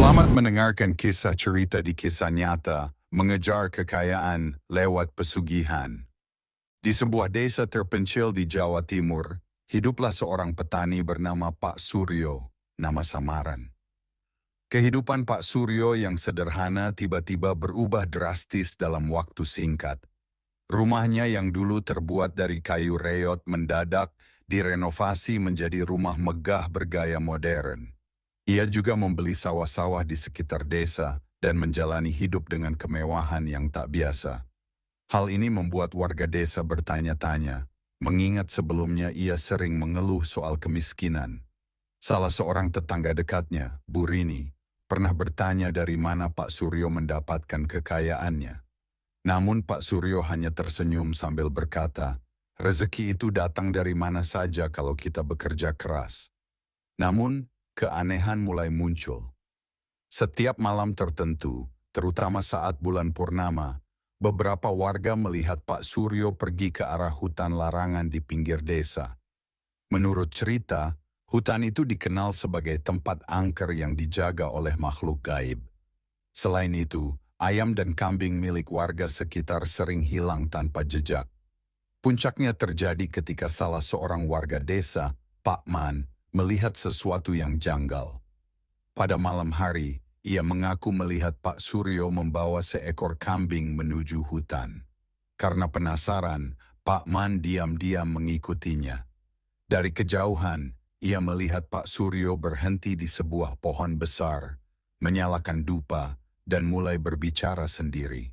Selamat mendengarkan kisah cerita di Kisah Nyata, mengejar kekayaan lewat pesugihan. Di sebuah desa terpencil di Jawa Timur, hiduplah seorang petani bernama Pak Suryo, nama samaran. Kehidupan Pak Suryo yang sederhana tiba-tiba berubah drastis dalam waktu singkat. Rumahnya yang dulu terbuat dari kayu reot mendadak direnovasi menjadi rumah megah bergaya modern. Ia juga membeli sawah-sawah di sekitar desa dan menjalani hidup dengan kemewahan yang tak biasa. Hal ini membuat warga desa bertanya-tanya, mengingat sebelumnya ia sering mengeluh soal kemiskinan. Salah seorang tetangga dekatnya, Bu Rini, pernah bertanya dari mana Pak Suryo mendapatkan kekayaannya. Namun Pak Suryo hanya tersenyum sambil berkata, rezeki itu datang dari mana saja kalau kita bekerja keras. Namun, keanehan mulai muncul. Setiap malam tertentu, terutama saat bulan purnama, beberapa warga melihat Pak Suryo pergi ke arah hutan larangan di pinggir desa. Menurut cerita, hutan itu dikenal sebagai tempat angker yang dijaga oleh makhluk gaib. Selain itu, ayam dan kambing milik warga sekitar sering hilang tanpa jejak. Puncaknya terjadi ketika salah seorang warga desa, Pak Man, melihat sesuatu yang janggal. Pada malam hari, ia mengaku melihat Pak Suryo membawa seekor kambing menuju hutan. Karena penasaran, Pak Man diam-diam mengikutinya. Dari kejauhan, ia melihat Pak Suryo berhenti di sebuah pohon besar, menyalakan dupa, dan mulai berbicara sendiri.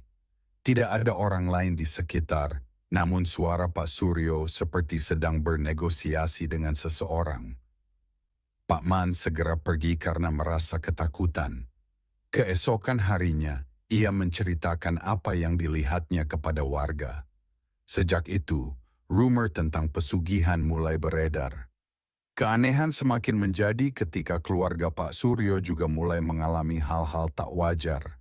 Tidak ada orang lain di sekitar, namun suara Pak Suryo seperti sedang bernegosiasi dengan seseorang. Pak Man segera pergi karena merasa ketakutan. Keesokan harinya, ia menceritakan apa yang dilihatnya kepada warga. Sejak itu, rumor tentang pesugihan mulai beredar. Keanehan semakin menjadi ketika keluarga Pak Suryo juga mulai mengalami hal-hal tak wajar.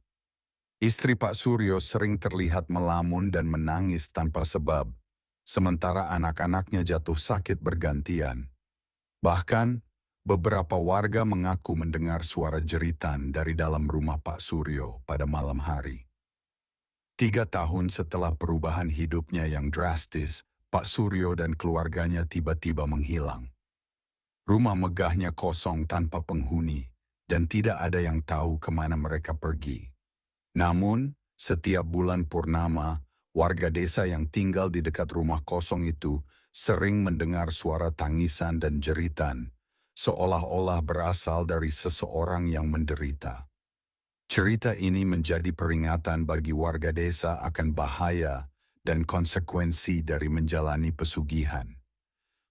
Istri Pak Suryo sering terlihat melamun dan menangis tanpa sebab, sementara anak-anaknya jatuh sakit bergantian. Bahkan, beberapa warga mengaku mendengar suara jeritan dari dalam rumah Pak Suryo pada malam hari. 3 tahun setelah perubahan hidupnya yang drastis, Pak Suryo dan keluarganya tiba-tiba menghilang. Rumah megahnya kosong tanpa penghuni, dan tidak ada yang tahu kemana mereka pergi. Namun, setiap bulan purnama, warga desa yang tinggal di dekat rumah kosong itu sering mendengar suara tangisan dan jeritan, seolah-olah berasal dari seseorang yang menderita. Cerita ini menjadi peringatan bagi warga desa akan bahaya dan konsekuensi dari menjalani pesugihan.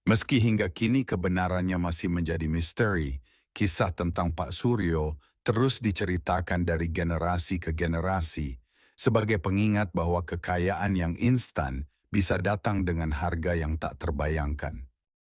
Meski hingga kini kebenarannya masih menjadi misteri, kisah tentang Pak Suryo terus diceritakan dari generasi ke generasi sebagai pengingat bahwa kekayaan yang instan bisa datang dengan harga yang tak terbayangkan.